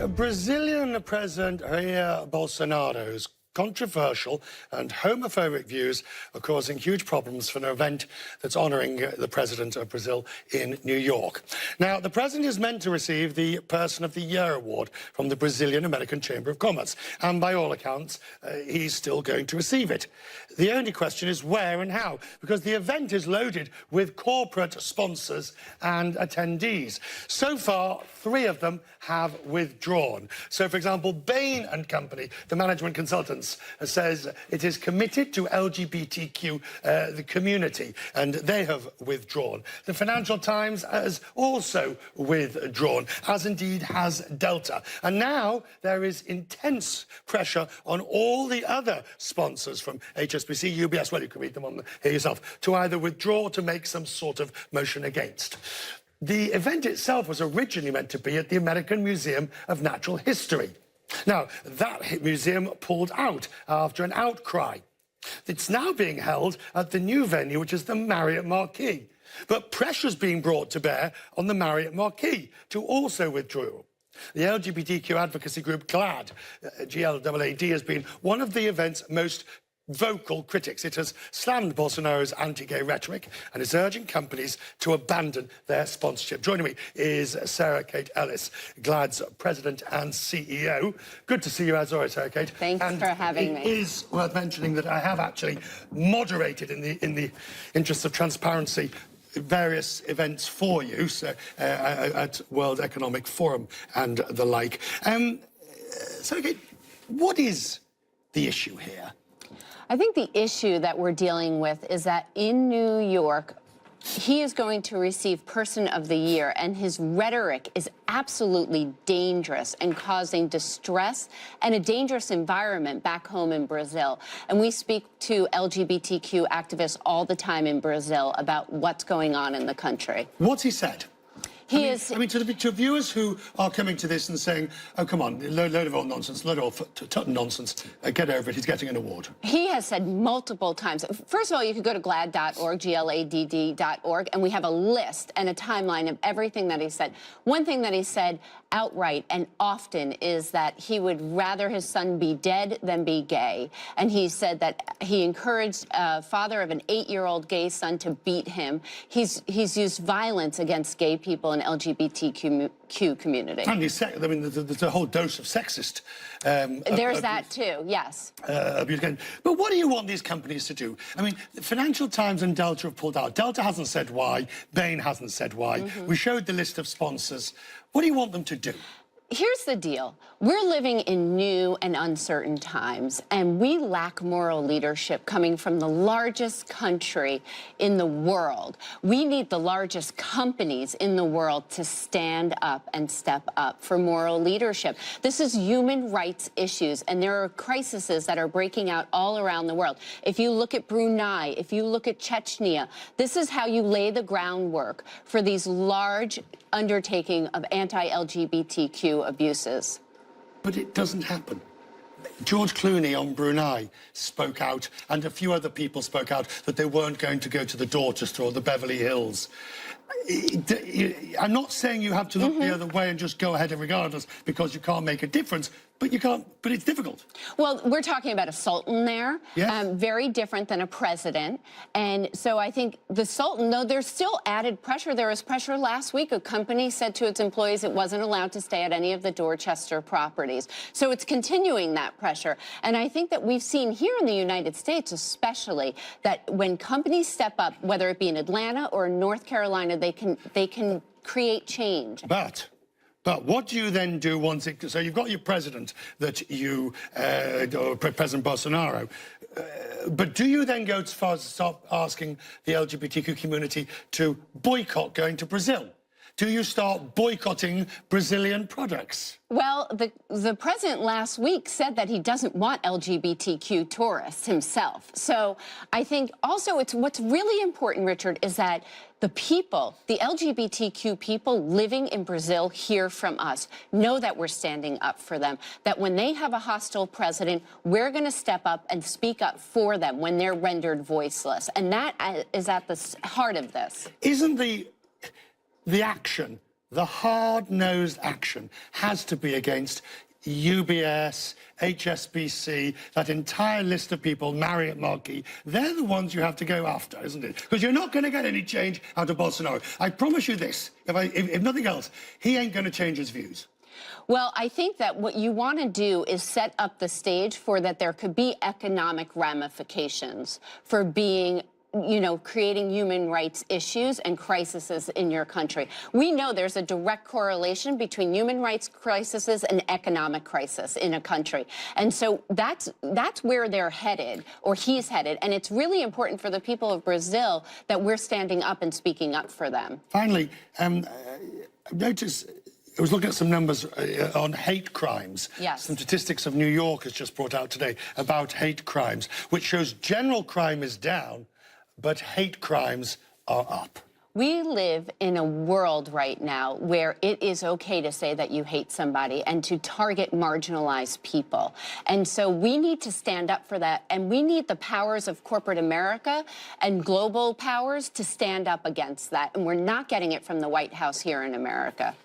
Brazilian President Jair Bolsonaro's controversial and homophobic views are causing huge problems for an event that's honouring the President of Brazil in New York. Now, the President is meant to receive the Person of the Year award from the Brazilian American Chamber of Commerce, and by all accounts, he's still going to receive it. The only question is where and how, because the event is loaded with corporate sponsors and attendees. So far, 3 of them have withdrawn. So, for example, Bain & Company, the management consultants, says it is committed to LGBTQ, the community, and they have withdrawn. The Financial Times has also withdrawn, as indeed has Delta. And now there is intense pressure on all the other sponsors from HSBC, UBS, well, you can read them on here yourself, to either withdraw or to make some sort of motion against. The event itself was originally meant to be at the American Museum of Natural History. Now, that museum pulled out after an outcry. It's now being held at the new venue, which is the Marriott Marquis. But pressure's being brought to bear on the Marriott Marquis to also withdraw. The LGBTQ advocacy group Glaad, G-L-A-A-D, has been one of the event's most vocal critics. It has slammed Bolsonaro's anti-gay rhetoric and is urging companies to abandon their sponsorship. Joining me is Sarah Kate Ellis, Glaad's president and CEO. Good to see you as always, Sarah Kate. Thanks for having me. It is worth mentioning that I have actually moderated in the interests of transparency various events for you, so, at World Economic Forum and the like. Sarah Kate, what is the issue here? I think the issue that we're dealing with is that in New York, he is going to receive Person of the Year, and his rhetoric is absolutely dangerous and causing distress and a dangerous environment back home in Brazil. And we speak to LGBTQ activists all the time in Brazil about what's going on in the country. What's he said? I mean, to viewers who are coming to this and saying, oh, come on, load of old nonsense, load of old nonsense, get over it, he's getting an award. He has said multiple times. First of all, you could go to gladd.org, Gladd.org, and we have a list and a timeline of everything that he said. One thing that he said outright and often is that he would rather his son be dead than be gay. And he said that he encouraged a father of an 8-year-old gay son to beat him. He's used violence against gay people and LGBTQ community. And I mean, there's a whole dose of sexist. There's that too, yes. Abuse. But what do you want these companies to do? I mean, the Financial Times and Delta have pulled out. Delta hasn't said why. Bain hasn't said why. We showed the list of sponsors. What do you want them to do? Here's the deal. We're living in new and uncertain times, and we lack moral leadership coming from the largest country in the world. We need the largest companies in the world to stand up and step up for moral leadership. This is human rights issues, and there are crises that are breaking out all around the world. If you look at Brunei, if you look at Chechnya, this is how you lay the groundwork for these large undertaking of anti-LGBTQ abuses. But it doesn't happen. George Clooney on Brunei spoke out, and a few other people spoke out, that they weren't going to go to the Dorchester or the Beverly Hills. I'm not saying you have to look the other way and just go ahead regardless, because you can't make a difference, but you can't, but it's difficult. Well, we're talking about a sultan there, yes. Very different than a president. And so I think the sultan, though there's still added pressure. There was pressure last week. A company said to its employees it wasn't allowed to stay at any of the Dorchester properties. So it's continuing that pressure. And I think that we've seen here in the United States especially that when companies step up, whether it be in Atlanta or in North Carolina, they can create change. But what do you then do once it... So you've got your president that you... or President Bolsonaro. But do you then go as far as to start asking the LGBTQ community to boycott going to Brazil? Do you start boycotting Brazilian products? Well, the president last week said that he doesn't want LGBTQ tourists himself. So I think also what's really important, Richard, is that the people, the LGBTQ people living in Brazil hear from us, know that we're standing up for them, that when they have a hostile president, we're going to step up and speak up for them when they're rendered voiceless. And that is at the heart of this. Isn't the action the hard-nosed action has to be against UBS, HSBC, that entire list of people, Marriott Marquis. They're the ones you have to go after, isn't it? Because you're not going to get any change out of Bolsonaro. I promise you this, if nothing else, he ain't going to change his views. Well, I think that what you want to do is set up the stage for that there could be economic ramifications for being, you know, creating human rights issues and crises in your country. We know there's a direct correlation between human rights crises and economic crisis in a country. And so that's where they're headed, or he's headed. And it's really important for the people of Brazil that we're standing up and speaking up for them. Finally, notice, I was looking at some numbers on hate crimes. Yes. Some statistics of New York has just brought out today about hate crimes, which shows general crime is down, but hate crimes are up. We live in a world right now where it is okay to say that you hate somebody and to target marginalized people. And so we need to stand up for that. And we need the powers of corporate America and global powers to stand up against that. And we're not getting it from the White House here in America.